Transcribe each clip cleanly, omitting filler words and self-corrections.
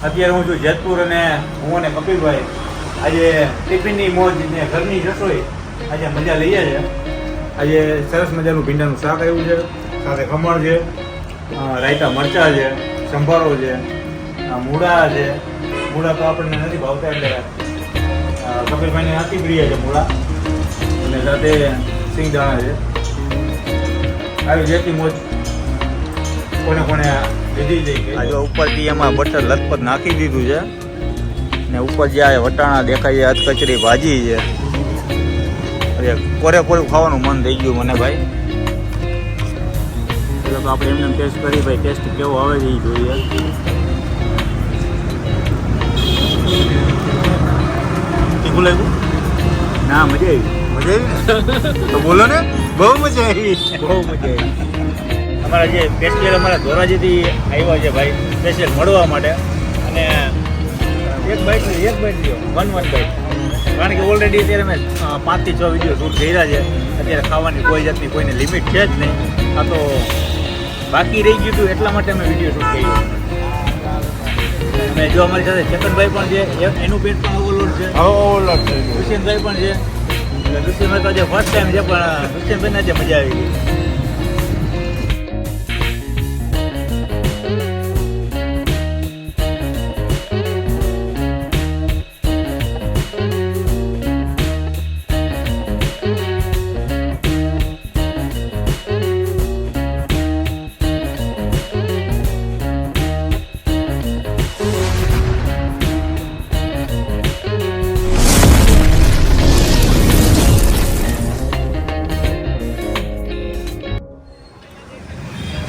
અત્યારે હું છું જેતપુર અને હું અને કપિલભાઈ આજે ટિફિનની મોજ ને ઘરની રસોઈ આજે મજા લઈએ છે. આજે સરસ મજાનું ભીંડાનું શાક આવ્યું છે, સાથે ખમણ છે, રાયતા મરચાં છે, સંભારો છે, મૂળા છે. મૂળા તો આપણને નથી ભાવતા એટલે કપિલભાઈને અતિ પ્રિય છે મૂળા, અને સાથે સિંગદાણા છે. આવી જેથી મોજ કોને કોને લીધી જઈ. આજે ઉપરથી એમાં બટર લથપથ નાખી દીધું છે ને ઉપર જે આ વટાણા દેખાય છે, અધકચરી ભાજી છે. અરે કોરે કોરું ખાવાનું મન થઈ ગયું મને ભાઈ. એટલે તો આપણે એમને ટેસ્ટ કરી ભાઈ, ટેસ્ટ કેવો આવે છે એ જોઈએ. તીખું લાગ્યું? ના મજા આવી. મજા આવી તો બોલો ને. બહુ મજા આવી, બહુ મજા આવી. અમારા જે સ્પેશિયલ અમારા ધોરાજીથી આવ્યા છે ભાઈ, સ્પેશિયલ મળવા માટે. અને એક બાઈટ લ્યો, વન બાઈટ. કારણ કે ઓલરેડી અત્યારે મેં 5 થી 6 વિડીયો શૂટ કર્યા છે. અત્યારે ખાવાની કોઈ જાતની કોઈને લિમિટ છે જ નહીં. આ તો બાકી રહી ગયું હતું એટલા માટે અમે વિડીયો શૂટ કર્યો. અને જો અમારી સાથે ચેતનભાઈ પણ છે, એનું પેટ પણ ઓવરલોડ છે. દુષ્યંતભાઈ પણ છે. દુષ્યંતભાઈ તો આજે ફર્સ્ટ ટાઈમ છે, પણ દુષ્યંતભાઈને આજે મજા આવી ગઈ.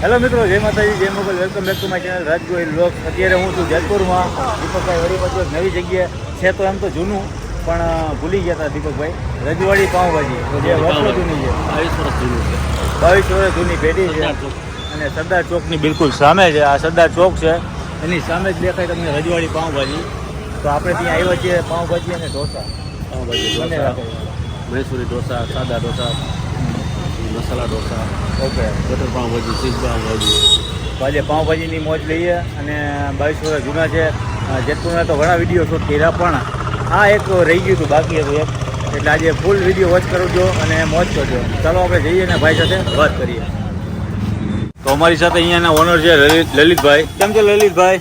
હેલો મિત્રો, જય માતાજી, જય Mogal. Welcome back to my channel Raj Gohil vlogs. અત્યારે હું છું જેતપુરમાં. દીપકભાઈ વળી પાછું એક નવી જગ્યાએ છે, તો એમ તો જૂનું પણ ભૂલી ગયા હતા દીપકભાઈ. રજવાડી પાઉંભાજી જે વર્ષો જૂની છે, 22 વર્ષ જૂની પેઢી છે. અને સરદાર ચોકની બિલકુલ સામે છે. આ સરદાર ચોક છે, એની સામે જ દેખાય તમને રજવાડી પાઉંભાજી. તો આપણે ત્યાં આવ્યા છીએ પાઉંભાજી અને ઢોસા. મૈસૂરી ઢોસા, સાદા dosa, masala dosa, okay, butter pav bhaji, cheese pav bhaji. તો આજે પાઉંભાજીની મોજ લઈએ. અને 22 વર્ષ જૂના છે. જેતપુરના તો ઘણા વિડીયો શૂટ કર્યા, પણ આ એક રહી ગયું હતું, બાકી હતું એક. એટલે આજે ફૂલ વિડીયો વોચ કરજો અને મોજ કરજો. ચાલો આપણે જઈએ ને ભાઈ સાથે વાત કરીએ. તો અમારી સાથે અહીંયાના ઓનર છે લલિતભાઈ. કેમ છો લલિતભાઈ?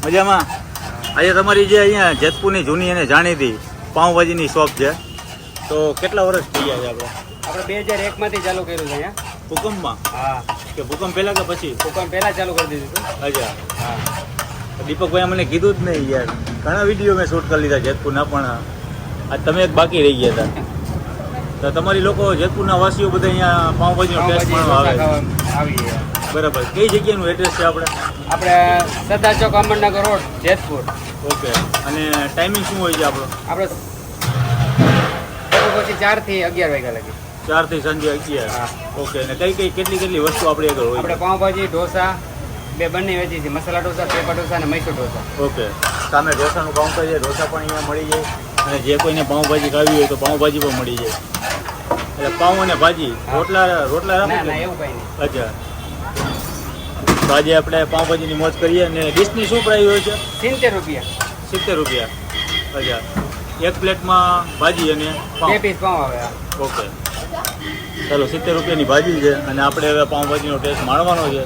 મજામાં. આજે તમારી જે અહીંયા જેતપુરની જૂની અને જાણીતી પાઉંભાજીની શોપ છે, તો કેટલા વર્ષ થઈ ગયા છે આપણે? આપણે 2001માંથી ચાલુ કર્યું છે અહીંયા. ભૂકંપમાં? હા. કે ભૂકંપ પહેલા કે પછી? ભૂકંપ પહેલા ચાલુ કરી દીધું હતું. અચ્છા. હા. દીપકભાઈ મને કીધું જ નહીં યાર. ઘણા વિડીયો મેં શૂટ કરી લીધા જેતપુરના, પણ આજ તમે એક બાકી રહી ગયા હતા. તો તમારી લોકો જેતપુરના વાસીઓ બધા અહીંયા પાઉંભાજીનો ટેસ્ટ માણવા આવે. આવીએ. બરાબર. કઈ જગ્યાનું એડ્રેસ છે આપણે? આપણે સરદાર ચોક, અમરનગર રોડ, જેતપુર. ઓકે. અને ટાઈમિંગ શું હોય છે આપણો? આપણે પછી 4 થી 11 વાગ્યા લગી. 4 થી સાંજે 11. હા. ઓકે. અને કેટલી વસ્તુ આપણી આગળ હોય? આપણે પાઉંભાજી, ઢોસા બંને વેચી છે. મસાલા ઢોસા, પેપર ઢોસા અને મૈસૂર ઢોસા. ઓકે. સામે ઢોસાનું કાઉન્ટર છે, ઢોસા પણ અહીંયા મળી જાય. અને જે કોઈને પાઉંભાજી ખાવી હોય તો પાઉંભાજી પણ મળી જાય. એટલે પાઉં અને ભાજી, રોટલા ના રાખો? ના, એવું કંઈ નહીં. અચ્છા. તો આજે આપણે પાઉંભાજીની મોજ કરીએ. અને ડીશની શું પ્રાઇસ હોય છે? 70 રૂપિયા. 70 રૂપિયા. અચ્છા. એક પ્લેટમાં ભાજી અને 2 પીસ પાઉં આવે. ઓકે. ચાલો, 70 રૂપિયાની ભાજી છે. અને આપણે હવે પાઉંભાજીનો ટેસ્ટ માણવાનો છે.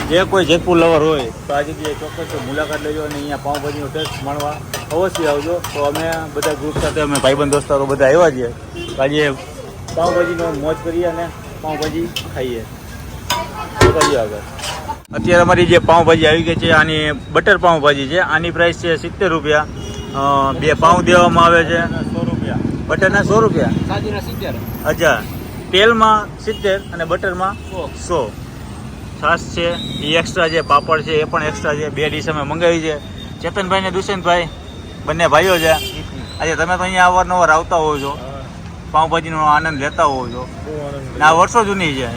જે કોઈ જેતપુર લવર હોય તો આ જગ્યાએ ચોક્કસ મુલાકાત લેજો અને અહીંયા પાઉંભાજીનો ટેસ્ટ માણવા અવશ્ય આવજો. તો અમે બધા ગ્રુપ સાથે અમે ભાઈબંધ દોસ્તારો બધા આવ્યા છીએ. તો આજે પાઉંભાજીનો મોજ કરીએ અને પાઉંભાજી ખાઈએ. શું કરીએ આગળ? અત્યારે અમારી જે પાઉંભાજી આવી ગઈ છે, આની બટર પાઉંભાજી છે. આની પ્રાઇસ છે 70 રૂપિયા. 2 પાઉં દેવામાં આવે છે. 100 રૂપિયા. બટરના 100 રૂપિયા. સાજીના 70. અચ્છા. તેલમાં 70 અને બટરમાં 100. છાશ છે એ એક્સ્ટ્રા છે, પાપડ છે એ પણ એક્સ્ટ્રા છે. 2 ડીશ અમે મંગાવી છે. ચેતનભાઈ ને દુષ્યંતભાઈ બંને ભાઈઓ છે. આજે તમે તો અહીંયા અવારનવાર આવતા હોવ છો, પાઉંભાજીનો આનંદ લેતા હોવ છો. આ વર્ષો જૂની છે,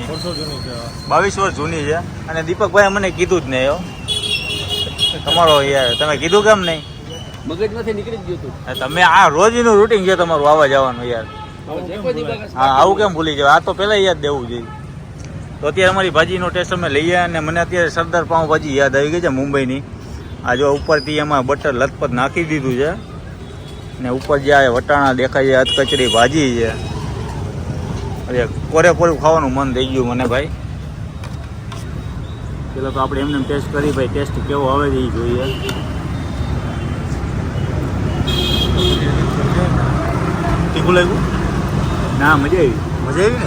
22 વર્ષ જૂની છે. અને દીપકભાઈ મને કીધું જ નહીં. તમારો યાર તમે કીધું કેમ નહીં? મગજમાંથી નીકળી જ ગયું હતું. તમે આ રોજનું રૂટીન છે તમારું આવવા જવાનું યાર. હા, આવું કેમ ભૂલી જાવ? આ તો પહેલા યાદ દેવું જોઈએ. તો અત્યારે અમારી ભાજીનો ટેસ્ટ અમે લઈએ. અને મને અત્યારે સરદાર પાઉંભાજી યાદ આવી ગઈ છે મુંબઈની. આ જો ઉપરથી એમાં બટર લથપથ નાખી દીધું છે ને ઉપર જે આ વટાણા દેખાય છે અધકચરી ભાજી છે. અરે કોરેપોરું ખાવાનું મન થઈ ગયું મને ભાઈ. પેલા તો આપણે એમને ટેસ્ટ કરી ભાઈ, ટેસ્ટ કેવો આવે છે એ જોઈએ. તીખું લાગ્યું? ના મજા આવી. મજા આવી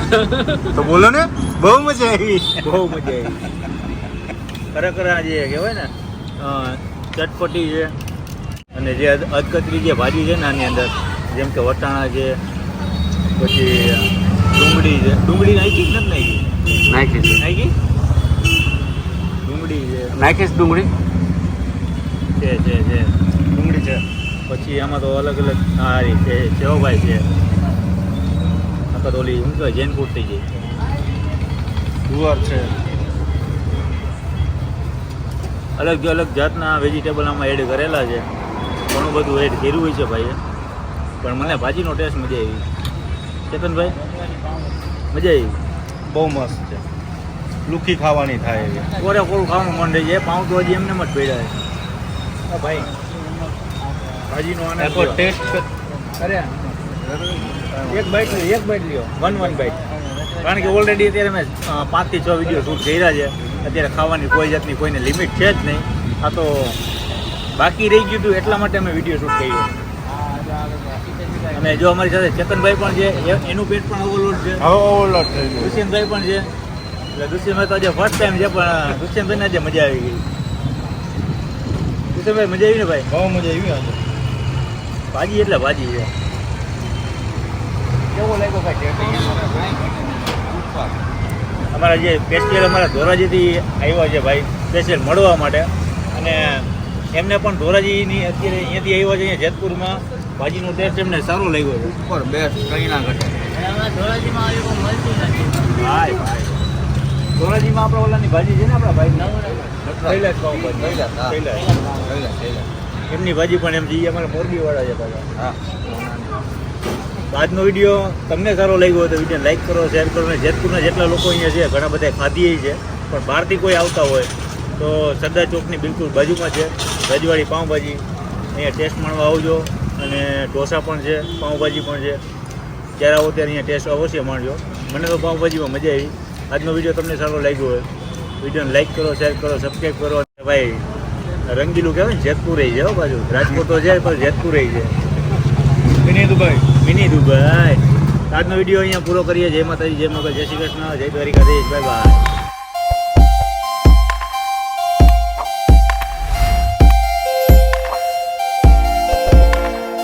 ને તો બોલો ને. બહુ મજા આવી, બહુ મજા આવી. ખરેખર આ જે કહેવાય ને ચટપટી છે અને જે અધકચરી જે ભાજી છે ને આની અંદર જેમ કે વટાણા છે, પછી ડુંગળી છે. ડુંગળી નાખી જ નથી નાખી? નાખી ડુંગળી છે. નાખીશ ડુંગળી છે ડુંગળી છે. પછી આમાં તો અલગ અલગ સારી છે, સેવભાઈ છે. આખા તો ઓલી શું કહેવાય જૈન ફૂડ થઈ જાય. ગુવાર છે. અલગ અલગ જાતના વેજીટેબલ આમાં એડ કરેલા છે. ઘણું બધું એડ કર્યું હોય છે ભાઈએ, પણ મને ભાજીનો ટેસ્ટ મજા આવી. ચેતનભાઈ મજા આવી? બહુ મસ્ત છે. લુખી ખાવાની થાય એવી. કોરેકોરું ખાવાનું મન થઈ જાય. પાઉં તો હજી એમને જ પડ્યા છે. હા ભાઈ ભાજીનો આનંદ એકવાર લ્યો. ટેસ્ટ અરે એક બાઈટ લ્યો, વન બાઈટ. કારણ કે ઓલરેડી અત્યારે મેં 5 થી 6 વિડીયો શૂટ કર્યા છે. અત્યારે ખાવાની કોઈ જાતની કોઈને લિમિટ છે જ નહીં. આ તો બાકી રહી ગયું હતું એટલા માટે અમે વિડીયો શૂટ કર્યો. અને જો અમારી સાથે ચેતનભાઈ પણ છે, એનું પેટ પણ ઓવરલોડ છે. ઓવરલોડ થઈ ગયું. દુષ્યંતભાઈ પણ છે. એટલે દુષ્યંતભાઈ તો આજે ફર્સ્ટ ટાઈમ છે, પણ દુષ્યંતભાઈને આજે મજા આવી ગઈ. દુષ્યંતભાઈ મજા આવી ને ભાઈ? બહુ મજા આવી આજે. ભાજી એટલે ભાજી છે. કેવો લાગ્યો ભાઈ? અમારા જે સ્પેશિયલ અમારા ધોરાજીથી આવ્યા છે ભાઈ, સ્પેશિયલ મળવા માટે. અને એમને પણ ધોરાજીની અત્યારે અહીંયાથી આવ્યા છે અહીંયા જેતપુરમાં. ભાજીનો ટેસ્ટ એમને સારો લાગ્યો છે. ઉપર બેસ્ટ કંઈ ના ઘટે. ભાઈ ધોરાજીમાં આપણા ઓલાની ભાજી છે ને આપણા ભાઈ કૈલાસ પાઉંભાજી. એમની ભાજી પણ એમ જઈએ અમારા મોરબીવાળા છે પાછા. હા. આજનો વિડીયો તમને સારો લાગ્યો હોય તો વિડીયો લાઈક કરો, શેર કરો. અને જેતપુરના જેટલા લોકો અહીંયા છે ઘણા બધા ખાધીએ છે, પણ બહારથી કોઈ આવતા હોય તો સરદાર ચોકની બિલકુલ બાજુમાં છે રજવાડી પાઉંભાજી. અહીંયા ટેસ્ટ માણવા આવજો. અને ઢોસા પણ છે, પાઉંભાજી પણ છે. જ્યારે આવો ત્યારે અહીંયા ટેસ્ટ અવશ્ય માણજો. મને તો પાઉંભાજીમાં મજા આવી. આજનો વિડીયો તમને સારો લાગ્યો હોય વિડીયોને લાઈક કરો, શેર કરો, સબસ્ક્રાઈબ કરો. ભાઈ રંગીલું કહેવાય ને જેતપુર રહી છે. બાજુ રાજકોટ તો છે પણ જેતપુર રહી છે. Mini Dubai. આજનો વિડીયો અહીંયા પૂરો કરીએ. જય માતાજી, જય મોગલ, જય શ્રી કૃષ્ણ, જય દ્વારિકાધીશ. Bye bye.